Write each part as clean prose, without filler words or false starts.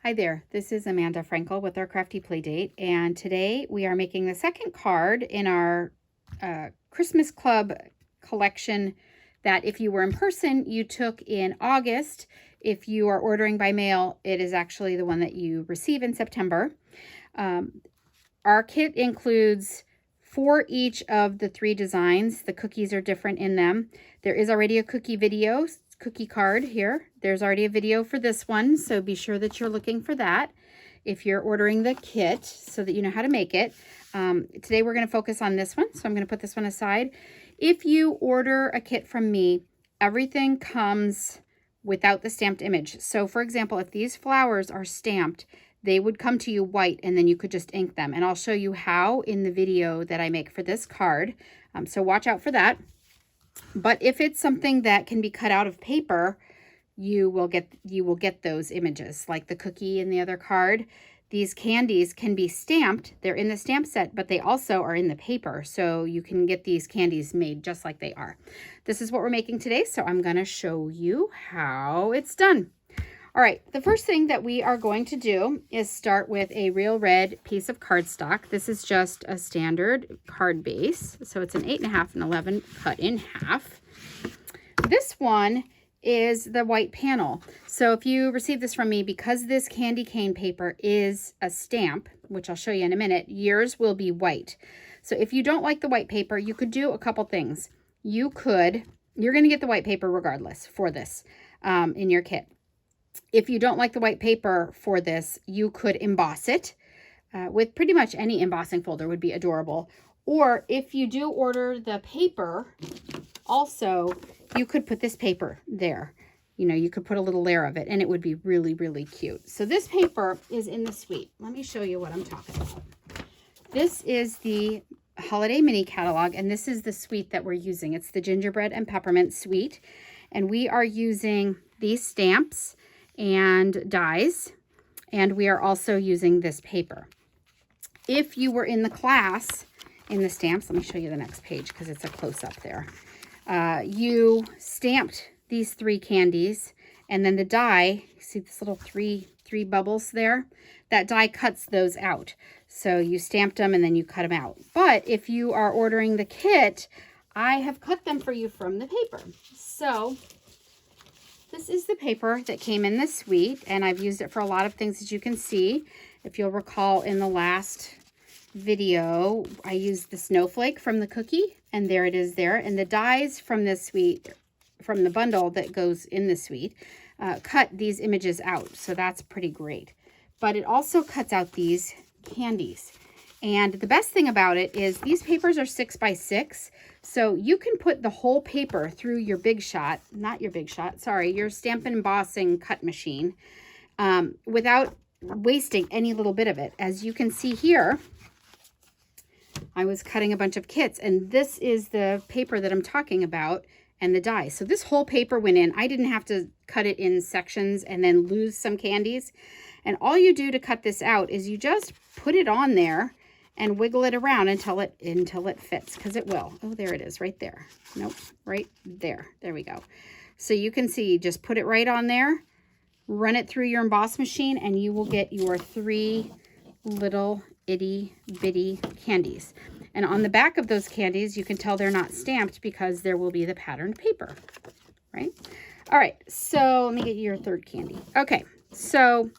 Hi there, this is Amanda Frankel with our Crafty Playdate, and today we are making the second card in our Christmas Club collection that if you were in person, you took in August. If you are ordering by mail, it is actually the one that you receive in September. Our kit includes 4 each of the 3 designs. The cookies are different in them. There is already a cookie card here. There's already a video for this one, so be sure that you're looking for that if you're ordering the kit so that you know how to make it. Today we're going to focus on this one, so I'm going to put this one aside. If you order a kit from me, everything comes without the stamped image. So for example, if these flowers are stamped, they would come to you white and then you could just ink them. And I'll show you how in the video that I make for this card. So watch out for that. But if it's something that can be cut out of paper, you will get those images, like the cookie in the other card. These candies can be stamped. They're in the stamp set, but they also are in the paper. So you can get these candies made just like they are. This is what we're making today, so I'm going to show you how it's done. All right, the first thing that we are going to do is start with a real red piece of cardstock. This is just a standard card base. So it's an 8.5 and 11 cut in half. This one is the white panel. So if you receive this from me, because this candy cane paper is a stamp, which I'll show you in a minute, yours will be white. So if you don't like the white paper, you could do a couple things. You're going to get the white paper regardless for this in your kit. If you don't like the white paper for this, you could emboss it with pretty much any embossing folder would be adorable. Or if you do order the paper, also, you could put this paper there. You know, you could put a little layer of it and it would be really, really cute. So this paper is in the suite. Let me show you what I'm talking about. This is the Holiday Mini Catalog, and this is the suite that we're using. It's the Gingerbread and Peppermint suite. And we are using these stamps and dies, and we are also using this paper. If you were in the class in the stamps, let me show you the next page because it's a close-up there. You stamped these 3 candies, and then the die, see this little three bubbles there? That die cuts those out. So you stamped them and then you cut them out. But if you are ordering the kit, I have cut them for you from the paper. So this is the paper that came in this suite, and I've used it for a lot of things, as you can see. If you'll recall in the last video, I used the snowflake from the cookie, and there it is there. And the dies from this suite, from the bundle that goes in the suite, cut these images out. So that's pretty great. But it also cuts out these candies. And the best thing about it is these papers are 6 by 6. So you can put the whole paper through your Big Shot, not your Big Shot, sorry, your Stampin' Embossing cut machine without wasting any little bit of it. As you can see here, I was cutting a bunch of kits, and this is the paper that I'm talking about and the die. So this whole paper went in. I didn't have to cut it in sections and then lose some candies. And all you do to cut this out is you just put it on there and wiggle it around until it fits, because it will. Oh, there it is, right there. Nope, right there. There we go. So you can see, just put it right on there, run it through your emboss machine, and you will get your 3 little itty bitty candies. And on the back of those candies, you can tell they're not stamped because there will be the patterned paper, right? All right, so let me get you your 3rd candy. Okay, so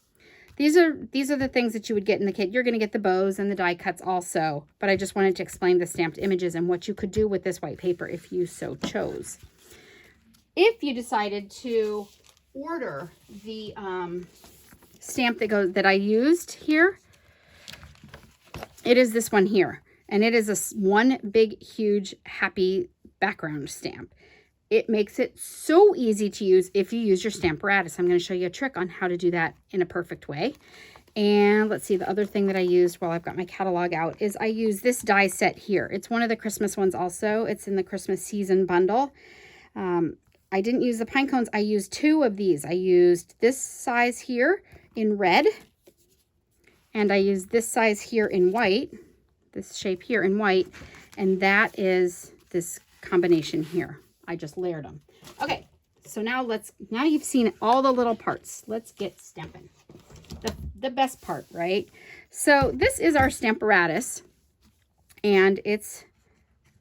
these are the things that you would get in the kit. You're going to get the bows and the die cuts also, but I just wanted to explain the stamped images and what you could do with this white paper if you so chose. If you decided to order the stamp that I used here, it is this one here, and it is one big, huge, happy background stamp. It makes it so easy to use if you use your Stamparatus. I'm going to show you a trick on how to do that in a perfect way. And let's see, the other thing that I used while I've got my catalog out is I use this die set here. It's one of the Christmas ones also. It's in the Christmas season bundle. I didn't use the pine cones. I used 2 of these. I used this size here in red, and I used this size here in white, this shape here in white, and that is this combination here. I just layered them. Okay, so now you've seen all the little parts. Let's get stamping. The best part, right? So this is our Stamparatus, and it's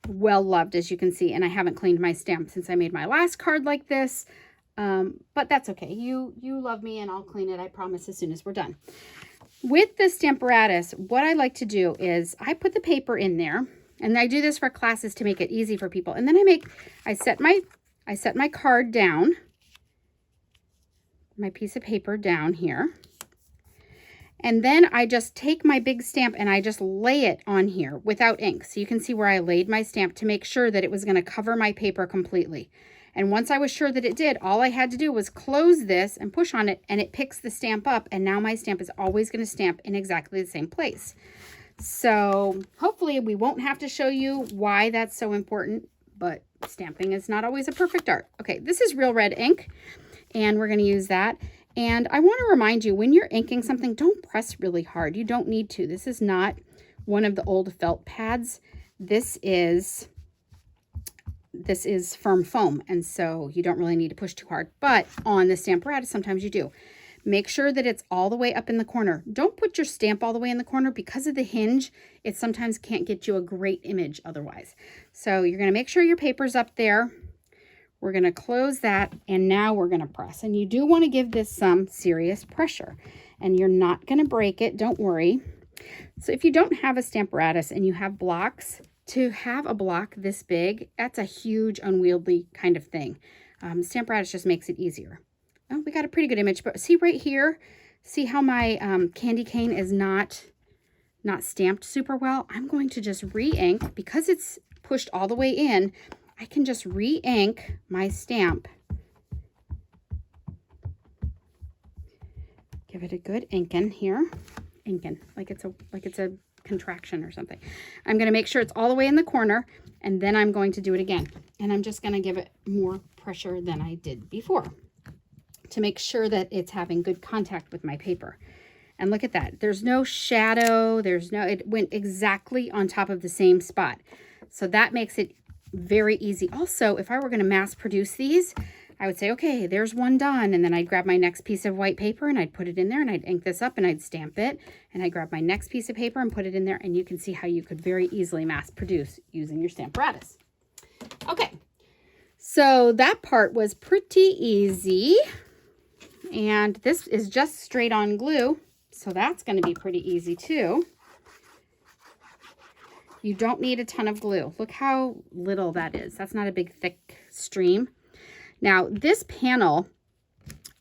well loved, as you can see, and I haven't cleaned my stamp since I made my last card like this, but that's okay. You love me, and I'll clean it, I promise, as soon as we're done. With the Stamparatus, what I like to do is I put the paper in there, and I do this for classes to make it easy for people, and then I set my card down, my piece of paper down here. And then I just take my big stamp and I just lay it on here without ink. So you can see where I laid my stamp to make sure that it was going to cover my paper completely. And once I was sure that it did, all I had to do was close this and push on it, and it picks the stamp up. And now my stamp is always going to stamp in exactly the same place. So hopefully we won't have to show you why that's so important, but stamping is not always a perfect art. Okay, this is Real Red ink, and we're going to use that. And I want to remind you, when you're inking something, don't press really hard. You don't need to. This is not one of the old felt pads. This is firm foam, and so you don't really need to push too hard. But on the Stamparatus, sometimes you do. Make sure that it's all the way up in the corner. Don't put your stamp all the way in the corner. Because of the hinge, it sometimes can't get you a great image otherwise. So you're going to make sure your paper's up there. We're going to close that, and now we're going to press. And you do want to give this some serious pressure, and you're not going to break it, don't worry. So if you don't have a Stamparatus and you have blocks, to have a block this big, that's a huge unwieldy kind of thing. Stamparatus just makes it easier. Oh, we got a pretty good image, but see right here, see how my candy cane is not stamped super well? I'm going to just re-ink. Because it's pushed all the way in, I can just re-ink my stamp. Give it a good inkin here. Inkin, like it's a contraction or something. I'm going to make sure it's all the way in the corner, and then I'm going to do it again. And I'm just going to give it more pressure than I did before to make sure that it's having good contact with my paper. And look at that. There's no shadow. It went exactly on top of the same spot. So that makes it very easy. Also, if I were going to mass produce these, I would say, okay, there's one done. And then I'd grab my next piece of white paper and I'd put it in there, and I'd ink this up and I'd stamp it. And I'd grab my next piece of paper and put it in there. And you can see how you could very easily mass produce using your Stamparatus. Okay, so that part was pretty easy. And this is just straight on glue. So that's going to be pretty easy too. You don't need a ton of glue. Look how little that is. That's not a big thick stream. Now this panel,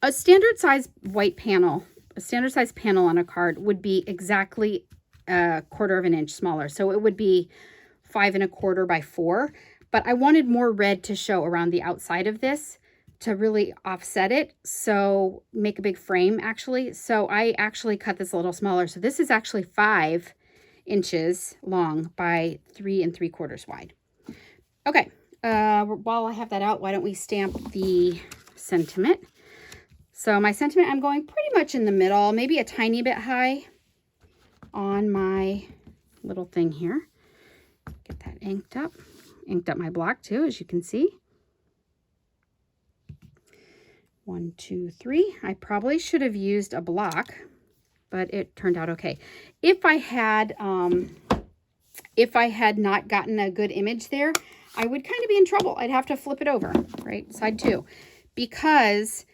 a standard size white panel, a standard size panel on a card would be exactly a 1/4 of an inch smaller. So it would be 5 1/4 by 4. But I wanted more red to show around the outside of this to really offset it. So make a big frame actually. So I actually cut this a little smaller. So this is actually 5 inches long by 3 3/4 wide. Okay, while I have that out, why don't we stamp the sentiment? So my sentiment, I'm going pretty much in the middle, maybe a tiny bit high on my little thing here. Get that inked up my block too, as you can see. 1, 2, 3. I probably should have used a block, but it turned out okay. If I had not gotten a good image there, I would kind of be in trouble. I'd have to flip it over, right? Side 2, because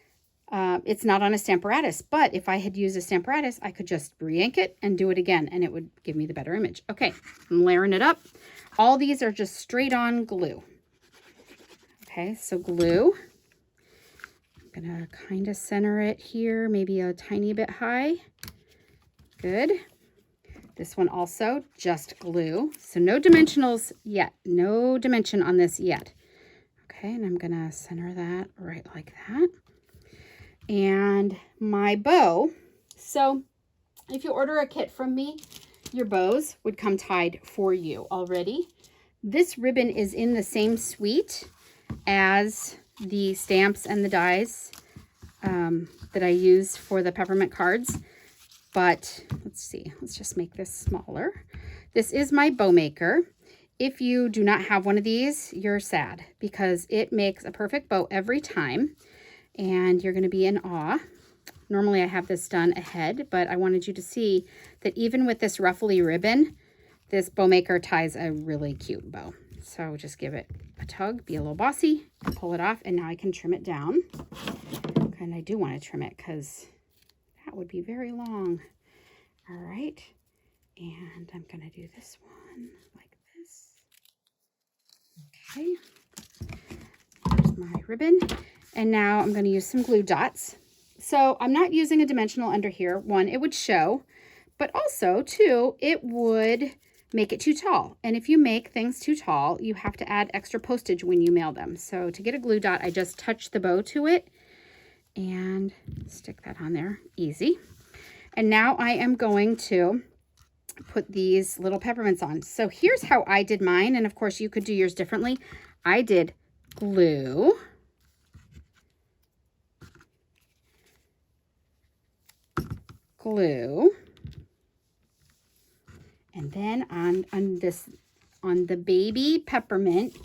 it's not on a Stamparatus. But if I had used a Stamparatus, I could just re-ink it and do it again, and it would give me the better image. Okay, I'm layering it up. All these are just straight on glue. Okay, so glue. I'm gonna kind of center it here, maybe a tiny bit high. Good. This one also just glue. So no dimensionals yet. No dimension on this yet. Okay, and I'm gonna center that right like that. And my bow. So if you order a kit from me, your bows would come tied for you already. This ribbon is in the same suite as the stamps and the dies that I use for the peppermint cards. But let's see, let's just make this smaller. This is my bow maker. If you do not have one of these, you're sad, because it makes a perfect bow every time, and you're going to be in awe. Normally I have this done ahead, but I wanted you to see that even with this ruffly ribbon, this bow maker ties a really cute bow. So just give it a tug, be a little bossy, pull it off, and now I can trim it down. And I do want to trim it because that would be very long. All right, and I'm going to do this one like this. Okay, there's my ribbon. And now I'm going to use some glue dots. So I'm not using a dimensional under here. One, it would show, but also two, it would make it too tall. And if you make things too tall, you have to add extra postage when you mail them. So to get a glue dot, I just touch the bow to it and stick that on there. Easy. And now I am going to put these little peppermints on. So here's how I did mine. And of course you could do yours differently. I did glue, and then on the baby peppermint,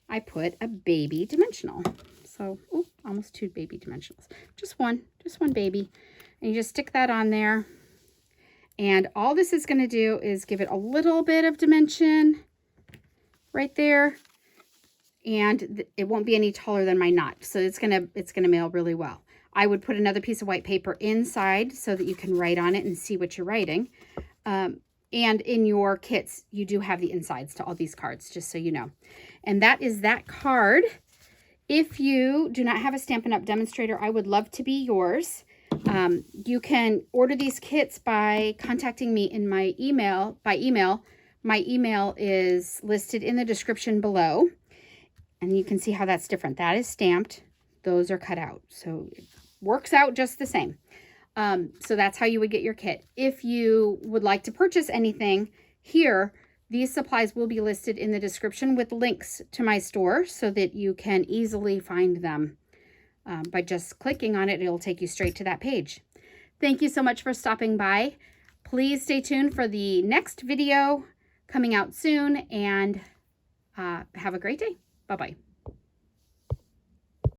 I put a baby dimensional. So, oh, almost two baby dimensionals. Just one baby. And you just stick that on there. And all this is going to do is give it a little bit of dimension right there. And it won't be any taller than my knot. So it's going to mail really well. I would put another piece of white paper inside so that you can write on it and see what you're writing. And in your kits, you do have the insides to all these cards, just so you know. And that is that card. If you do not have a Stampin' Up! Demonstrator, I would love to be yours. You can order these kits by contacting me in my email. My email is listed in the description below. And you can see how that's different. That is stamped. Those are cut out. So it works out just the same. So that's how you would get your kit. If you would like to purchase anything here, these supplies will be listed in the description with links to my store so that you can easily find them. By just clicking on it, it'll take you straight to that page. Thank you so much for stopping by. Please stay tuned for the next video coming out soon, and have a great day. Bye-bye.